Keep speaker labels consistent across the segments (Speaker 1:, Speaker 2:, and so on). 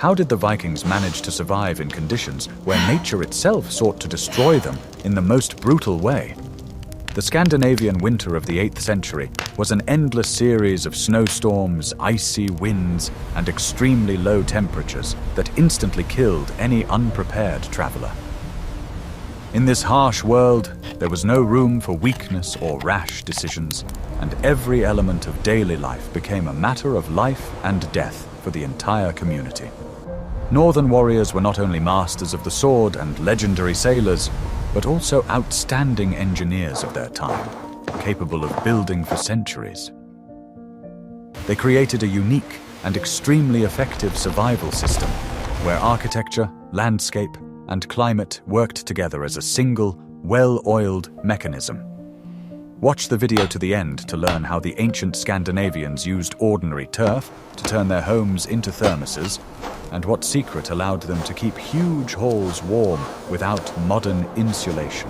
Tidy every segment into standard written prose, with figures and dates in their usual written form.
Speaker 1: How did the Vikings manage to survive in conditions where nature itself sought to destroy them in the most brutal way? The Scandinavian winter of the 8th century was an endless series of snowstorms, icy winds, and extremely low temperatures that instantly killed any unprepared traveler. In this harsh world, there was no room for weakness or rash decisions, and every element of daily life became a matter of life and death for the entire community. Northern warriors were not only masters of the sword and legendary sailors, but also outstanding engineers of their time, capable of building for centuries. They created a unique and extremely effective survival system, where architecture, landscape, and climate worked together as a single, well-oiled mechanism. Watch the video to the end to learn how the ancient Scandinavians used ordinary turf to turn their homes into thermoses, and what secret allowed them to keep huge halls warm without modern insulation.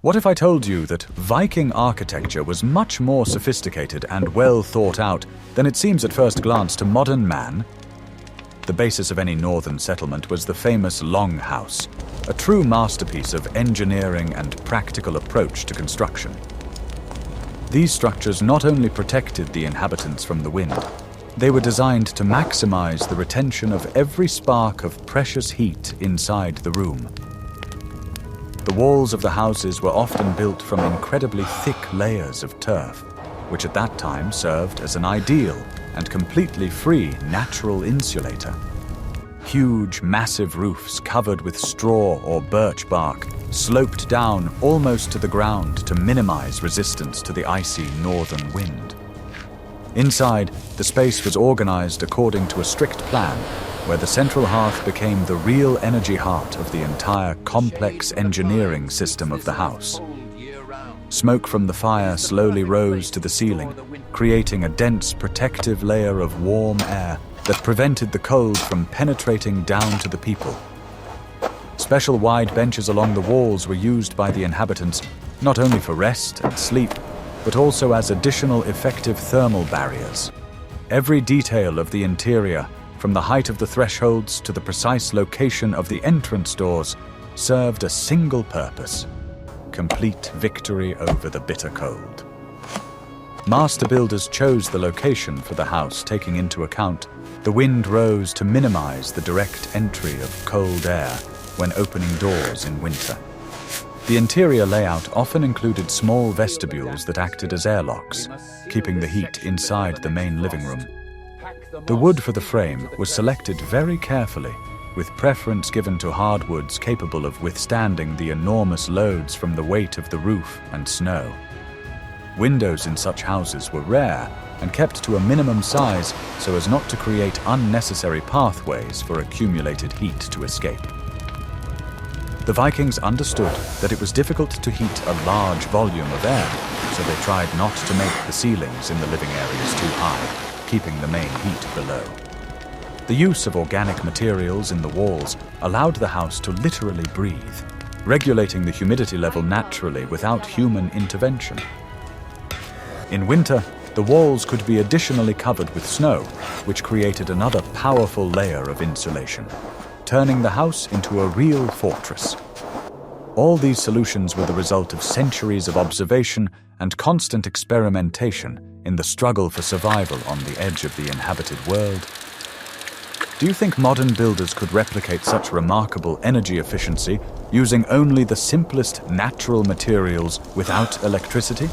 Speaker 1: What if I told you that Viking architecture was much more sophisticated and well thought out than it seems at first glance to modern man? The basis of any northern settlement was the famous longhouse, a true masterpiece of engineering and practical approach to construction. These structures not only protected the inhabitants from the wind, they were designed to maximize the retention of every spark of precious heat inside the room. The walls of the houses were often built from incredibly thick layers of turf, which at that time served as an ideal and completely free natural insulator. Huge, massive roofs covered with straw or birch bark sloped down almost to the ground to minimize resistance to the icy northern wind. Inside, the space was organized according to a strict plan, where the central hearth became the real energy heart of the entire complex engineering system of the house. Smoke from the fire slowly rose to the ceiling, creating a dense protective layer of warm air that prevented the cold from penetrating down to the people. Special wide benches along the walls were used by the inhabitants not only for rest and sleep, but also as additional effective thermal barriers. Every detail of the interior, from the height of the thresholds to the precise location of the entrance doors, served a single purpose: complete victory over the bitter cold. Master builders chose the location for the house, taking into account the wind rose to minimize the direct entry of cold air when opening doors in winter. The interior layout often included small vestibules that acted as airlocks, keeping the heat inside the main living room. The wood for the frame was selected very carefully, with preference given to hardwoods capable of withstanding the enormous loads from the weight of the roof and snow. Windows in such houses were rare and kept to a minimum size so as not to create unnecessary pathways for accumulated heat to escape. The Vikings understood that it was difficult to heat a large volume of air, so they tried not to make the ceilings in the living areas too high, keeping the main heat below. The use of organic materials in the walls allowed the house to literally breathe, regulating the humidity level naturally without human intervention. In winter, the walls could be additionally covered with snow, which created another powerful layer of insulation, turning the house into a real fortress. All these solutions were the result of centuries of observation and constant experimentation in the struggle for survival on the edge of the inhabited world. Do you think modern builders could replicate such remarkable energy efficiency using only the simplest natural materials without electricity?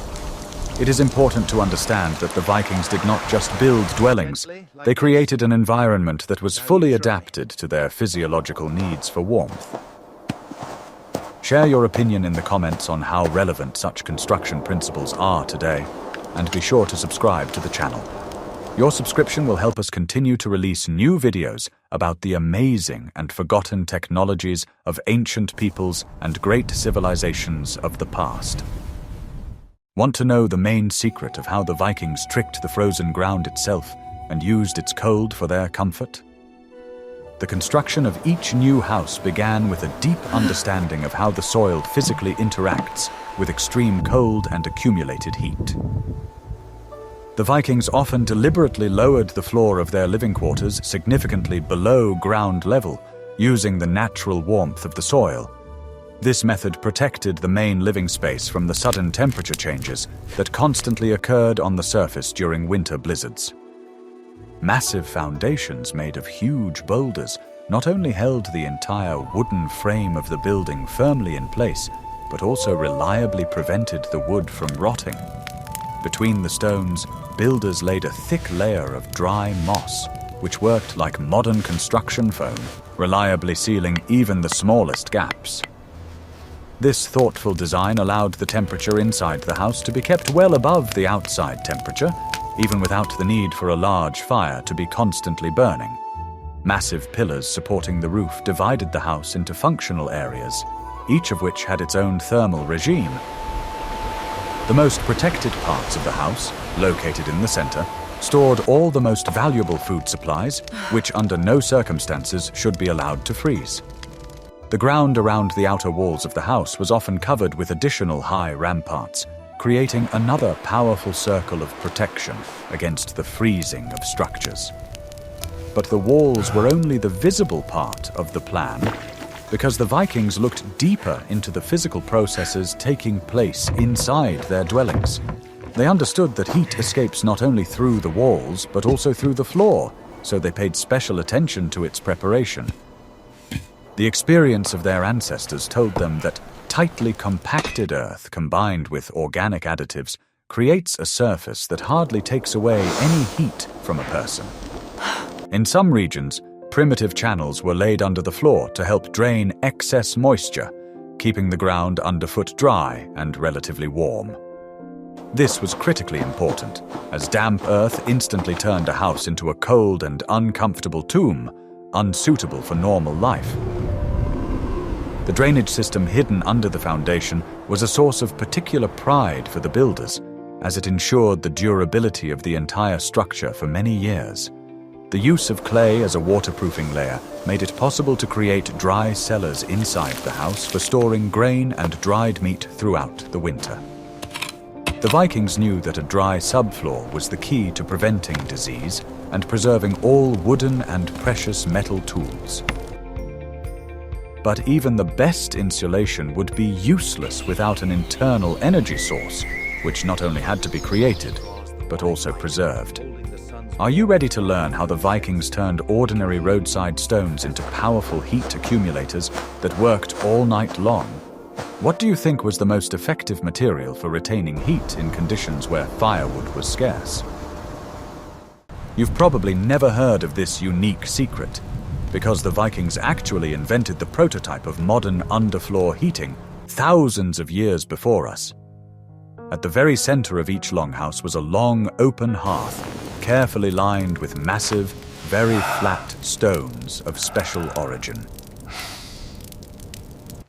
Speaker 1: It is important to understand that the Vikings did not just build dwellings, they created an environment that was fully adapted to their physiological needs for warmth. Share your opinion in the comments on how relevant such construction principles are today, and be sure to subscribe to the channel. Your subscription will help us continue to release new videos about the amazing and forgotten technologies of ancient peoples and great civilizations of the past. Want to know the main secret of how the Vikings tricked the frozen ground itself and used its cold for their comfort? The construction of each new house began with a deep understanding of how the soil physically interacts with extreme cold and accumulated heat. The Vikings often deliberately lowered the floor of their living quarters significantly below ground level, using the natural warmth of the soil. This method protected the main living space from the sudden temperature changes that constantly occurred on the surface during winter blizzards. Massive foundations made of huge boulders not only held the entire wooden frame of the building firmly in place, but also reliably prevented the wood from rotting. Between the stones, builders laid a thick layer of dry moss, which worked like modern construction foam, reliably sealing even the smallest gaps. This thoughtful design allowed the temperature inside the house to be kept well above the outside temperature, even without the need for a large fire to be constantly burning. Massive pillars supporting the roof divided the house into functional areas, each of which had its own thermal regime. The most protected parts of the house, located in the center, stored all the most valuable food supplies, which under no circumstances should be allowed to freeze. The ground around the outer walls of the house was often covered with additional high ramparts, creating another powerful circle of protection against the freezing of structures. But the walls were only the visible part of the plan, because the Vikings looked deeper into the physical processes taking place inside their dwellings. They understood that heat escapes not only through the walls, but also through the floor, so they paid special attention to its preparation. The experience of their ancestors told them that tightly compacted earth combined with organic additives creates a surface that hardly takes away any heat from a person. In some regions, primitive channels were laid under the floor to help drain excess moisture, keeping the ground underfoot dry and relatively warm. This was critically important, as damp earth instantly turned a house into a cold and uncomfortable tomb, unsuitable for normal life. The drainage system hidden under the foundation was a source of particular pride for the builders, as it ensured the durability of the entire structure for many years. The use of clay as a waterproofing layer made it possible to create dry cellars inside the house for storing grain and dried meat throughout the winter. The Vikings knew that a dry subfloor was the key to preventing disease and preserving all wooden and precious metal tools. But even the best insulation would be useless without an internal energy source, which not only had to be created, but also preserved. Are you ready to learn how the Vikings turned ordinary roadside stones into powerful heat accumulators that worked all night long? What do you think was the most effective material for retaining heat in conditions where firewood was scarce? You've probably never heard of this unique secret, because the Vikings actually invented the prototype of modern underfloor heating thousands of years before us. At the very center of each longhouse was a long, open hearth, carefully lined with massive, very flat stones of special origin.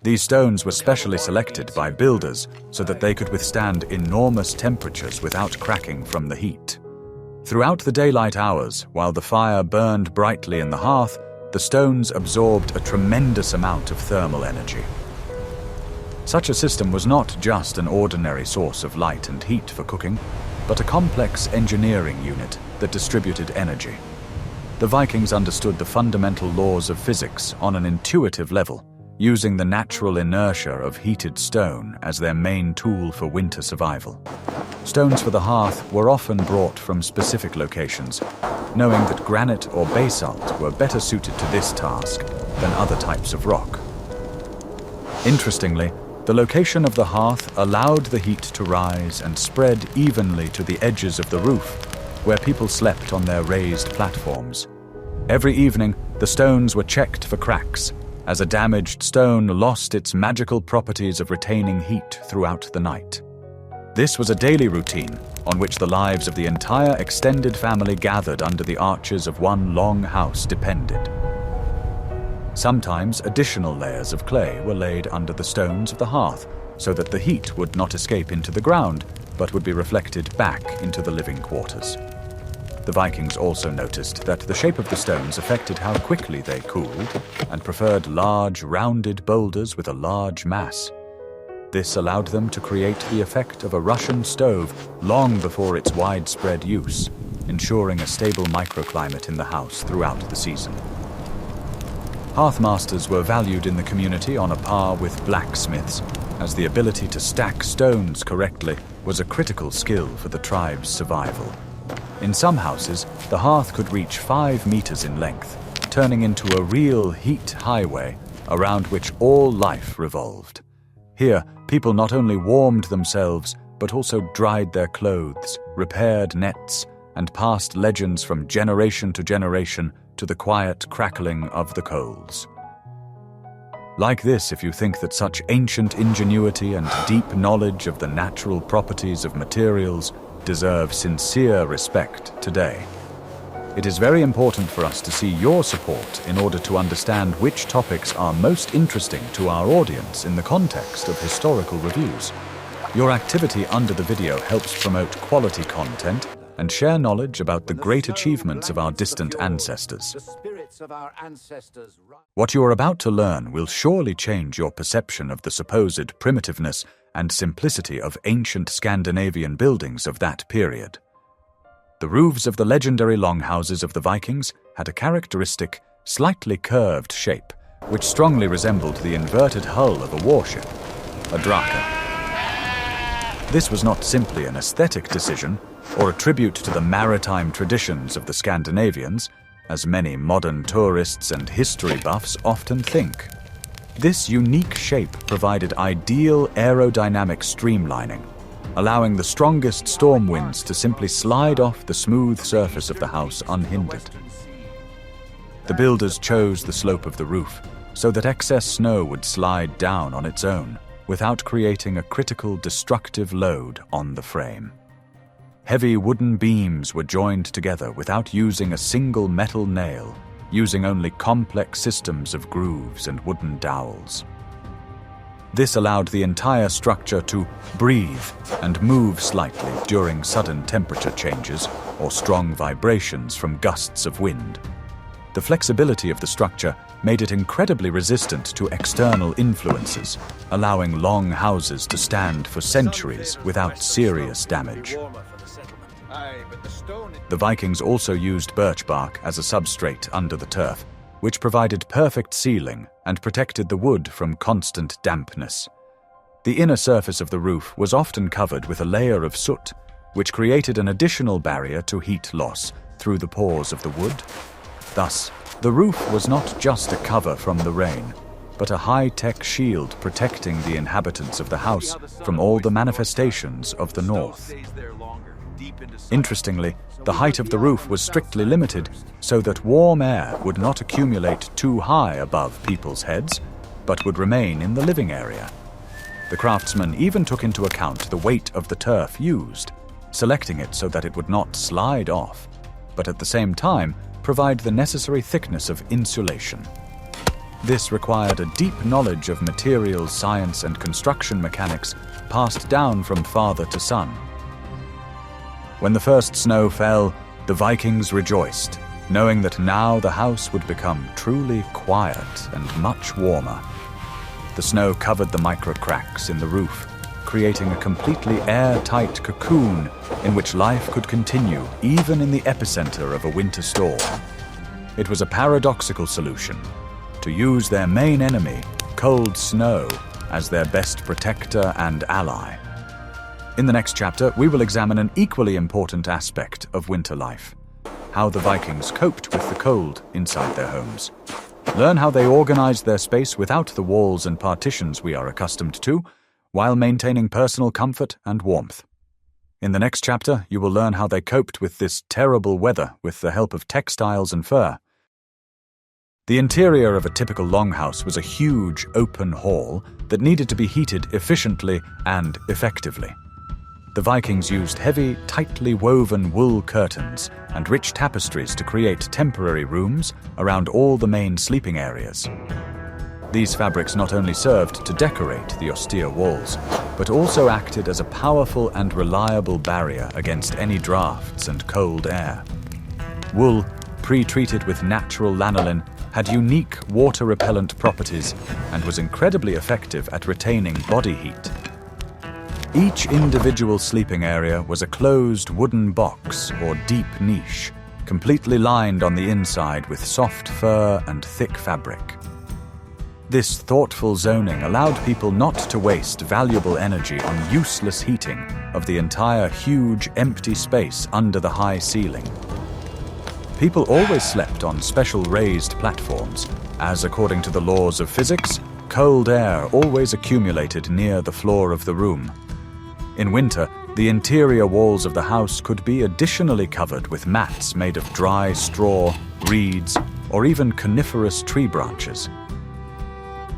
Speaker 1: These stones were specially selected by builders so that they could withstand enormous temperatures without cracking from the heat. Throughout the daylight hours, while the fire burned brightly in the hearth, the stones absorbed a tremendous amount of thermal energy. Such a system was not just an ordinary source of light and heat for cooking, but a complex engineering unit that distributed energy. The Vikings understood the fundamental laws of physics on an intuitive level, using the natural inertia of heated stone as their main tool for winter survival. Stones for the hearth were often brought from specific locations, knowing that granite or basalt were better suited to this task than other types of rock. Interestingly, the location of the hearth allowed the heat to rise and spread evenly to the edges of the roof, where people slept on their raised platforms. Every evening, the stones were checked for cracks, as a damaged stone lost its magical properties of retaining heat throughout the night. This was a daily routine on which the lives of the entire extended family gathered under the arches of one long house depended. Sometimes additional layers of clay were laid under the stones of the hearth so that the heat would not escape into the ground, but would be reflected back into the living quarters. The Vikings also noticed that the shape of the stones affected how quickly they cooled, and preferred large, rounded boulders with a large mass. This allowed them to create the effect of a Russian stove long before its widespread use, ensuring a stable microclimate in the house throughout the season. Hearthmasters were valued in the community on a par with blacksmiths, as the ability to stack stones correctly was a critical skill for the tribe's survival. In some houses, the hearth could reach 5 meters in length, turning into a real heat highway around which all life revolved. Here, people not only warmed themselves, but also dried their clothes, repaired nets, and passed legends from generation to generation to the quiet crackling of the coals. Like this, if you think that such ancient ingenuity and deep knowledge of the natural properties of materials deserve sincere respect today. It is very important for us to see your support in order to understand which topics are most interesting to our audience in the context of historical reviews. Your activity under the video helps promote quality content and share knowledge about the great achievements of our distant ancestors. What you are about to learn will surely change your perception of the supposed primitiveness and simplicity of ancient Scandinavian buildings of that period. The roofs of the legendary longhouses of the Vikings had a characteristic, slightly curved shape, which strongly resembled the inverted hull of a warship, a draka. This was not simply an aesthetic decision, or a tribute to the maritime traditions of the Scandinavians, as many modern tourists and history buffs often think. This unique shape provided ideal aerodynamic streamlining, allowing the strongest storm winds to simply slide off the smooth surface of the house unhindered. The builders chose the slope of the roof so that excess snow would slide down on its own without creating a critical destructive load on the frame. Heavy wooden beams were joined together without using a single metal nail, using only complex systems of grooves and wooden dowels. This allowed the entire structure to breathe and move slightly during sudden temperature changes or strong vibrations from gusts of wind. The flexibility of the structure made it incredibly resistant to external influences, allowing long houses to stand for centuries without serious damage. The Vikings also used birch bark as a substrate under the turf, which provided perfect sealing and protected the wood from constant dampness. The inner surface of the roof was often covered with a layer of soot, which created an additional barrier to heat loss through the pores of the wood. Thus, the roof was not just a cover from the rain, but a high-tech shield protecting the inhabitants of the house from all the manifestations of the north. Interestingly, the height of the roof was strictly limited so that warm air would not accumulate too high above people's heads, but would remain in the living area. The craftsmen even took into account the weight of the turf used, selecting it so that it would not slide off, but at the same time provide the necessary thickness of insulation. This required a deep knowledge of materials science and construction mechanics passed down from father to son. When the first snow fell, the Vikings rejoiced, knowing that now the house would become truly quiet and much warmer. The snow covered the micro cracks in the roof, creating a completely airtight cocoon in which life could continue even in the epicenter of a winter storm. It was a paradoxical solution: to use their main enemy, cold snow, as their best protector and ally. In the next chapter, we will examine an equally important aspect of winter life: how the Vikings coped with the cold inside their homes. Learn how they organized their space without the walls and partitions we are accustomed to, while maintaining personal comfort and warmth. In the next chapter, you will learn how they coped with this terrible weather with the help of textiles and fur. The interior of a typical longhouse was a huge, open hall that needed to be heated efficiently and effectively. The Vikings used heavy, tightly woven wool curtains and rich tapestries to create temporary rooms around all the main sleeping areas. These fabrics not only served to decorate the austere walls, but also acted as a powerful and reliable barrier against any drafts and cold air. Wool, pre-treated with natural lanolin, had unique water-repellent properties and was incredibly effective at retaining body heat. Each individual sleeping area was a closed wooden box or deep niche, completely lined on the inside with soft fur and thick fabric. This thoughtful zoning allowed people not to waste valuable energy on useless heating of the entire huge empty space under the high ceiling. People always slept on special raised platforms, as according to the laws of physics, cold air always accumulated near the floor of the room. In winter, the interior walls of the house could be additionally covered with mats made of dry straw, reeds, or even coniferous tree branches.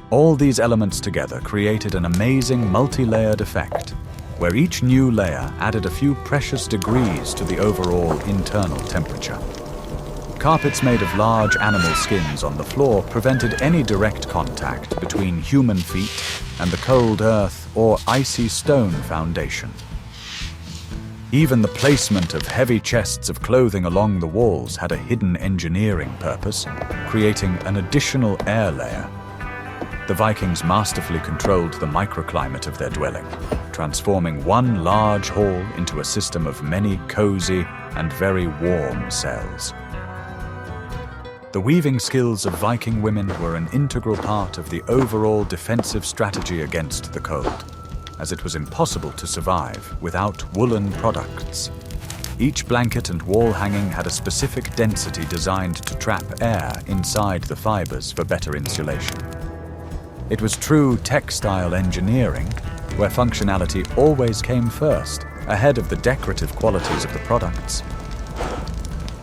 Speaker 1: All these elements together created an amazing multi-layered effect, where each new layer added a few precious degrees to the overall internal temperature. Carpets made of large animal skins on the floor prevented any direct contact between human feet and the cold earth or icy stone foundation. Even the placement of heavy chests of clothing along the walls had a hidden engineering purpose, creating an additional air layer. The Vikings masterfully controlled the microclimate of their dwelling, transforming one large hall into a system of many cozy and very warm cells. The weaving skills of Viking women were an integral part of the overall defensive strategy against the cold, as it was impossible to survive without woolen products. Each blanket and wall hanging had a specific density designed to trap air inside the fibers for better insulation. It was true textile engineering, where functionality always came first, ahead of the decorative qualities of the products.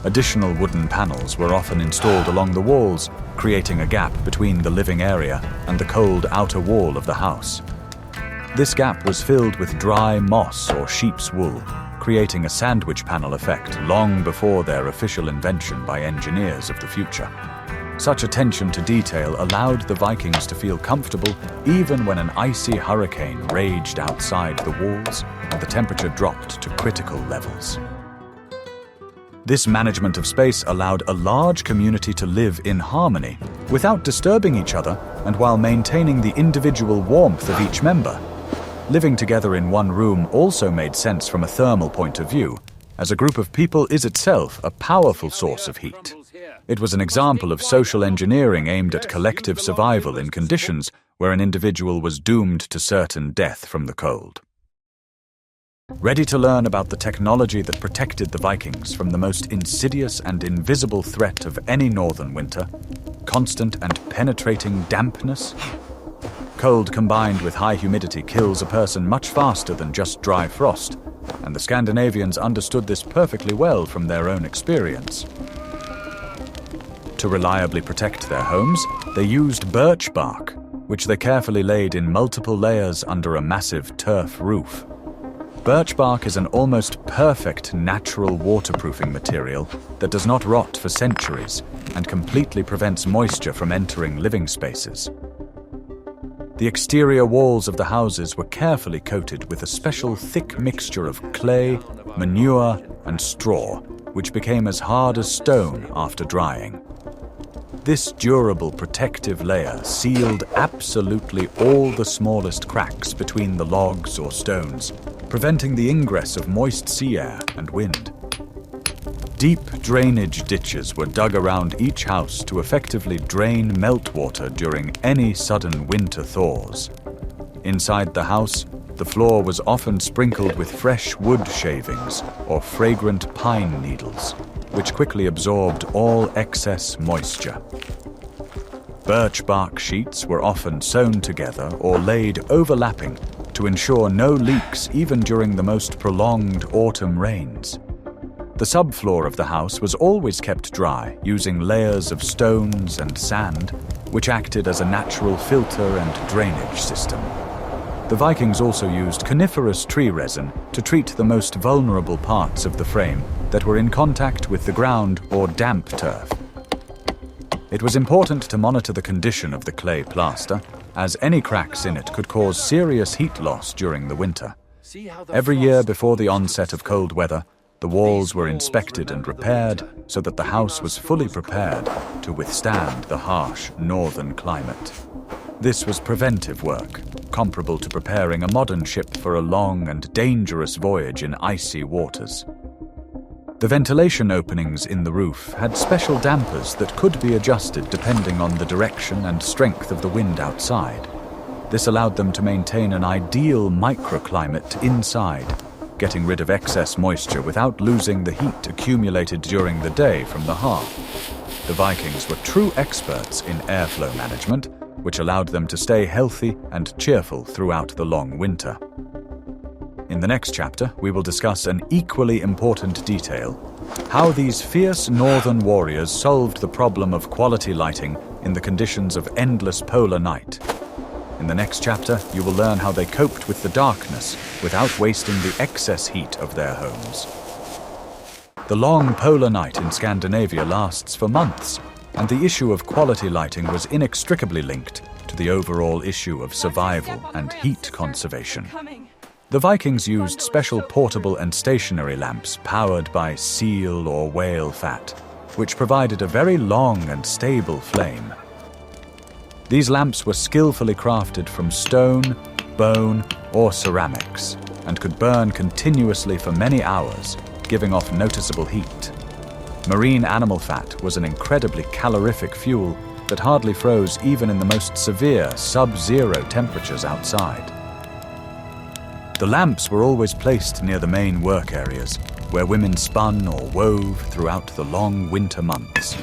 Speaker 1: Additional wooden panels were often installed along the walls, creating a gap between the living area and the cold outer wall of the house. This gap was filled with dry moss or sheep's wool, creating a sandwich panel effect long before their official invention by engineers of the future. Such attention to detail allowed the Vikings to feel comfortable even when an icy hurricane raged outside the walls and the temperature dropped to critical levels. This management of space allowed a large community to live in harmony without disturbing each other and while maintaining the individual warmth of each member. Living together in one room also made sense from a thermal point of view, as a group of people is itself a powerful source of heat. It was an example of social engineering aimed at collective survival in conditions where an individual was doomed to certain death from the cold. Ready to learn about the technology that protected the Vikings from the most insidious and invisible threat of any northern winter, constant and penetrating dampness? Cold combined with high humidity kills a person much faster than just dry frost, and the Scandinavians understood this perfectly well from their own experience. To reliably protect their homes, they used birch bark, which they carefully laid in multiple layers under a massive turf roof. Birch bark is an almost perfect natural waterproofing material that does not rot for centuries and completely prevents moisture from entering living spaces. The exterior walls of the houses were carefully coated with a special thick mixture of clay, manure, and straw, which became as hard as stone after drying. This durable protective layer sealed absolutely all the smallest cracks between the logs or stones, preventing the ingress of moist sea air and wind. Deep drainage ditches were dug around each house to effectively drain meltwater during any sudden winter thaws. Inside the house, the floor was often sprinkled with fresh wood shavings or fragrant pine needles, which quickly absorbed all excess moisture. Birch bark sheets were often sewn together or laid overlapping to ensure no leaks even during the most prolonged autumn rains. The subfloor of the house was always kept dry using layers of stones and sand, which acted as a natural filter and drainage system. The Vikings also used coniferous tree resin to treat the most vulnerable parts of the frame that were in contact with the ground or damp turf. It was important to monitor the condition of the clay plaster, as any cracks in it could cause serious heat loss during the winter. Every year before the onset of cold weather, The walls were inspected and repaired so that the house was fully prepared to withstand the harsh northern climate. This was preventive work, comparable to preparing a modern ship for a long and dangerous voyage in icy waters. The ventilation openings in the roof had special dampers that could be adjusted depending on the direction and strength of the wind outside. This allowed them to maintain an ideal microclimate inside, getting rid of excess moisture without losing the heat accumulated during the day from the hearth. The Vikings were true experts in airflow management, which allowed them to stay healthy and cheerful throughout the long winter. In the next chapter, we will discuss an equally important detail: how these fierce northern warriors solved the problem of quality lighting in the conditions of endless polar night. In the next chapter, you will learn how they coped with the darkness without wasting the excess heat of their homes. The long polar night in Scandinavia lasts for months, and the issue of quality lighting was inextricably linked to the overall issue of survival and heat conservation. The Vikings used special portable and stationary lamps powered by seal or whale fat, which provided a very long and stable flame. These lamps were skillfully crafted from stone, bone, or ceramics, and could burn continuously for many hours, giving off noticeable heat. Marine animal fat was an incredibly calorific fuel that hardly froze even in the most severe sub-zero temperatures outside. The lamps were always placed near the main work areas, where women spun or wove throughout the long winter months.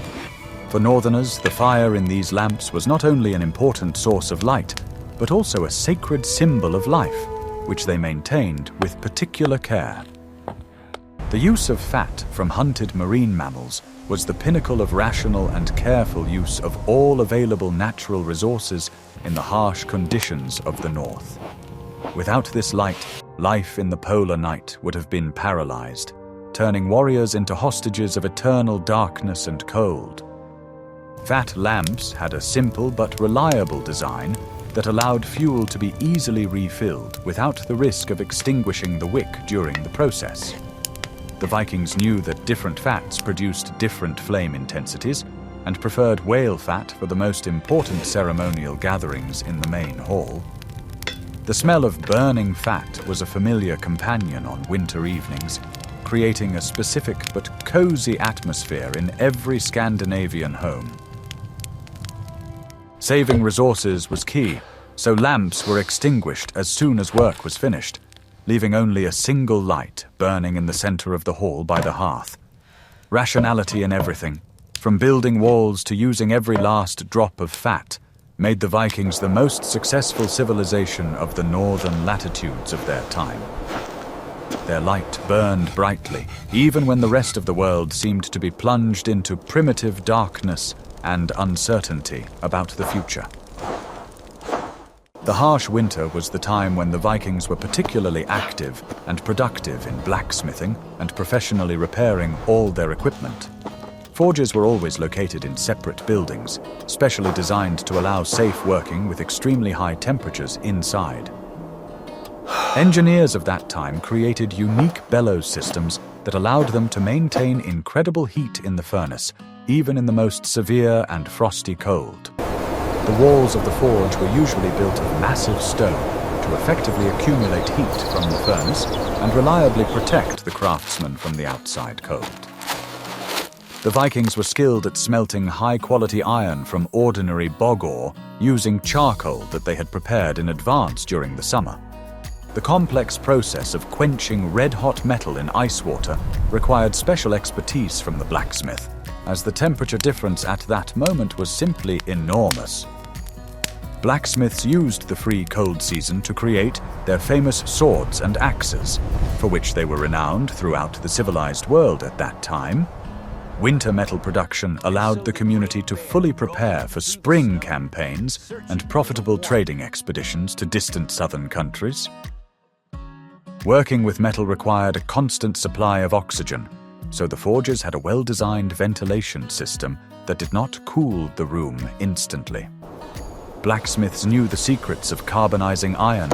Speaker 1: For northerners, the fire in these lamps was not only an important source of light, but also a sacred symbol of life, which they maintained with particular care. The use of fat from hunted marine mammals was the pinnacle of rational and careful use of all available natural resources in the harsh conditions of the north. Without this light, life in the polar night would have been paralyzed, turning warriors into hostages of eternal darkness and cold. Fat lamps had a simple but reliable design that allowed fuel to be easily refilled without the risk of extinguishing the wick during the process. The Vikings knew that different fats produced different flame intensities and preferred whale fat for the most important ceremonial gatherings in the main hall. The smell of burning fat was a familiar companion on winter evenings, creating a specific but cozy atmosphere in every Scandinavian home. Saving resources was key, so lamps were extinguished as soon as work was finished, leaving only a single light burning in the center of the hall by the hearth. Rationality in everything, from building walls to using every last drop of fat, made the Vikings the most successful civilization of the northern latitudes of their time. Their light burned brightly, even when the rest of the world seemed to be plunged into primitive darkness and uncertainty about the future. The harsh winter was the time when the Vikings were particularly active and productive in blacksmithing and professionally repairing all their equipment. Forges were always located in separate buildings, specially designed to allow safe working with extremely high temperatures inside. Engineers of that time created unique bellows systems that allowed them to maintain incredible heat in the furnace, even in the most severe and frosty cold. The walls of the forge were usually built of massive stone to effectively accumulate heat from the furnace and reliably protect the craftsman from the outside cold. The Vikings were skilled at smelting high-quality iron from ordinary bog ore using charcoal that they had prepared in advance during the summer. The complex process of quenching red-hot metal in ice water required special expertise from the blacksmith, as the temperature difference at that moment was simply enormous. Blacksmiths used the free cold season to create their famous swords and axes, for which they were renowned throughout the civilized world at that time. Winter metal production allowed the community to fully prepare for spring campaigns and profitable trading expeditions to distant southern countries. Working with metal required a constant supply of oxygen, so the forges had a well-designed ventilation system that did not cool the room instantly. Blacksmiths knew the secrets of carbonizing iron,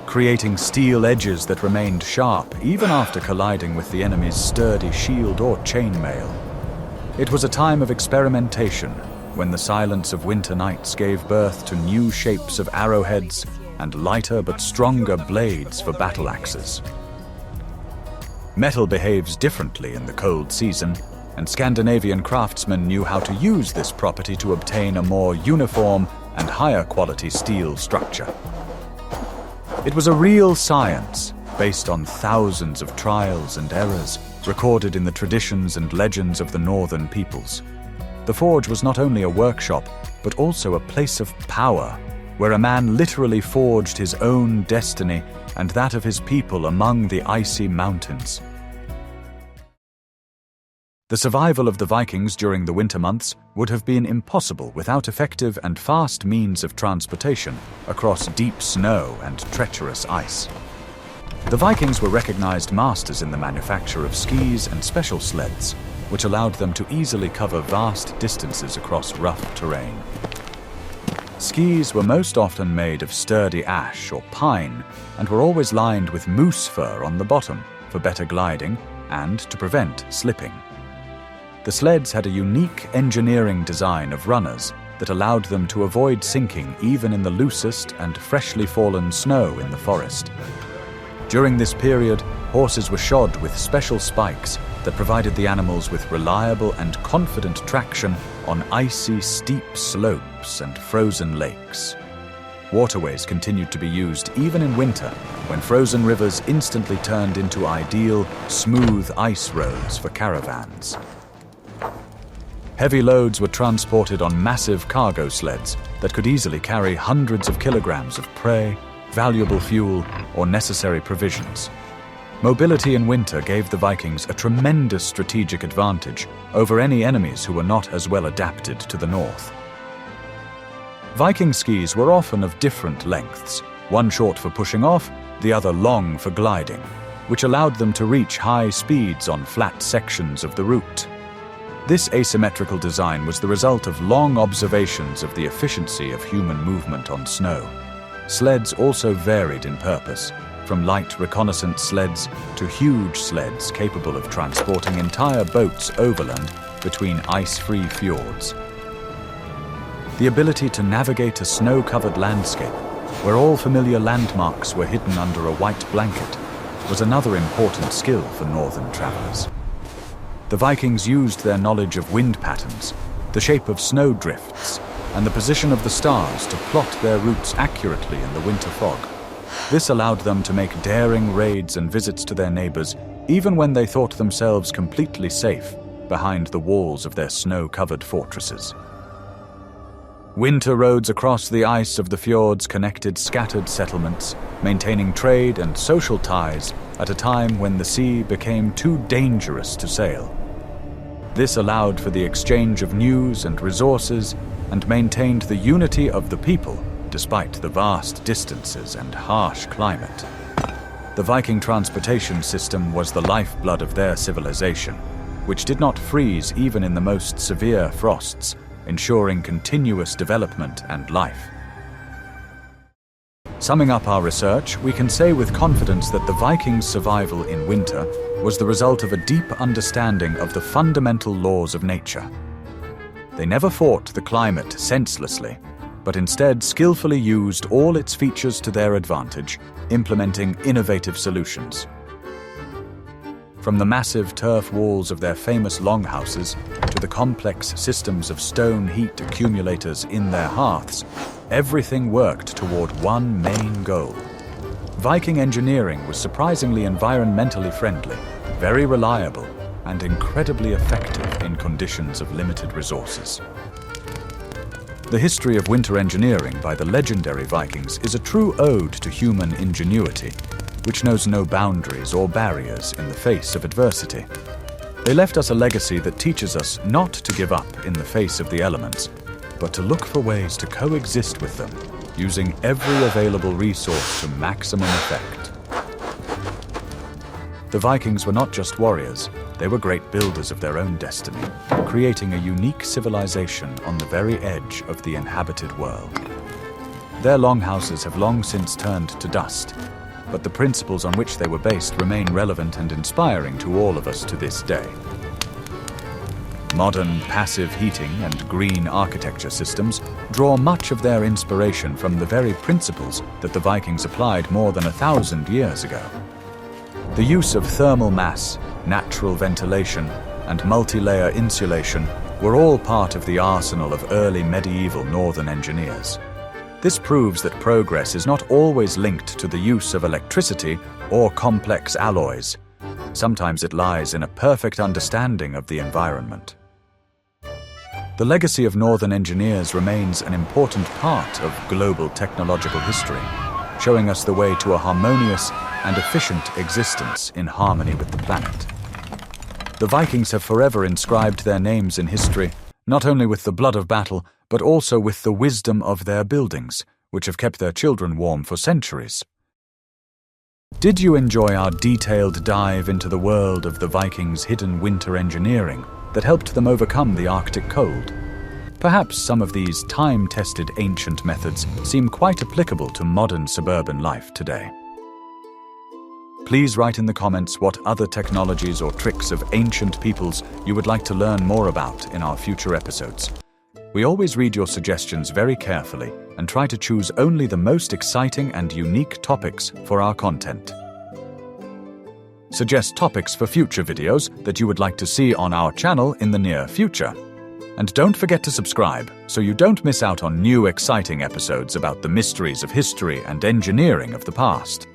Speaker 1: creating steel edges that remained sharp even after colliding with the enemy's sturdy shield or chainmail. It was a time of experimentation, when the silence of winter nights gave birth to new shapes of arrowheads and lighter but stronger blades for battle axes. Metal behaves differently in the cold season, and Scandinavian craftsmen knew how to use this property to obtain a more uniform and higher quality steel structure. It was a real science, based on thousands of trials and errors, recorded in the traditions and legends of the northern peoples. The forge was not only a workshop, but also a place of power, where a man literally forged his own destiny and that of his people among the icy mountains. The survival of the Vikings during the winter months would have been impossible without effective and fast means of transportation across deep snow and treacherous ice. The Vikings were recognized masters in the manufacture of skis and special sleds, which allowed them to easily cover vast distances across rough terrain. Skis were most often made of sturdy ash or pine and were always lined with moose fur on the bottom for better gliding and to prevent slipping. The sleds had a unique engineering design of runners that allowed them to avoid sinking even in the loosest and freshly fallen snow in the forest. During this period, horses were shod with special spikes that provided the animals with reliable and confident traction on icy, steep slopes and frozen lakes. Waterways continued to be used even in winter, when frozen rivers instantly turned into ideal, smooth ice roads for caravans. Heavy loads were transported on massive cargo sleds that could easily carry hundreds of kilograms of prey, valuable fuel, or necessary provisions. Mobility in winter gave the Vikings a tremendous strategic advantage over any enemies who were not as well adapted to the north. Viking skis were often of different lengths, one short for pushing off, the other long for gliding, which allowed them to reach high speeds on flat sections of the route. This asymmetrical design was the result of long observations of the efficiency of human movement on snow. Sleds also varied in purpose, from light reconnaissance sleds to huge sleds capable of transporting entire boats overland between ice-free fjords. The ability to navigate a snow-covered landscape, where all familiar landmarks were hidden under a white blanket, was another important skill for northern travelers. The Vikings used their knowledge of wind patterns, the shape of snow drifts, and the position of the stars to plot their routes accurately in the winter fog. This allowed them to make daring raids and visits to their neighbors, even when they thought themselves completely safe behind the walls of their snow-covered fortresses. Winter roads across the ice of the fjords connected scattered settlements, maintaining trade and social ties at a time when the sea became too dangerous to sail. This allowed for the exchange of news and resources and maintained the unity of the people despite the vast distances and harsh climate. The Viking transportation system was the lifeblood of their civilization, which did not freeze even in the most severe frosts, ensuring continuous development and life. Summing up our research, we can say with confidence that the Vikings' survival in winter was the result of a deep understanding of the fundamental laws of nature. They never fought the climate senselessly, but instead skillfully used all its features to their advantage, implementing innovative solutions. From the massive turf walls of their famous longhouses to the complex systems of stone heat accumulators in their hearths, everything worked toward one main goal. Viking engineering was surprisingly environmentally friendly, very reliable, and incredibly effective in conditions of limited resources. The history of winter engineering by the legendary Vikings is a true ode to human ingenuity, which knows no boundaries or barriers in the face of adversity. They left us a legacy that teaches us not to give up in the face of the elements, but to look for ways to coexist with them, using every available resource to maximum effect. The Vikings were not just warriors, they were great builders of their own destiny, creating a unique civilization on the very edge of the inhabited world. Their longhouses have long since turned to dust, but the principles on which they were based remain relevant and inspiring to all of us to this day. Modern passive heating and green architecture systems draw much of their inspiration from the very principles that the Vikings applied more than 1,000 years ago. The use of thermal mass, natural ventilation, and multi-layer insulation were all part of the arsenal of early medieval northern engineers. This proves that progress is not always linked to the use of electricity or complex alloys. Sometimes it lies in a perfect understanding of the environment. The legacy of northern engineers remains an important part of global technological history, showing us the way to a harmonious and efficient existence in harmony with the planet. The Vikings have forever inscribed their names in history, not only with the blood of battle, but also with the wisdom of their buildings, which have kept their children warm for centuries. Did you enjoy our detailed dive into the world of the Vikings' hidden winter engineering that helped them overcome the Arctic cold? Perhaps some of these time-tested ancient methods seem quite applicable to modern suburban life today. Please write in the comments what other technologies or tricks of ancient peoples you would like to learn more about in our future episodes. We always read your suggestions very carefully and try to choose only the most exciting and unique topics for our content. Suggest topics for future videos that you would like to see on our channel in the near future. And don't forget to subscribe so you don't miss out on new exciting episodes about the mysteries of history and engineering of the past.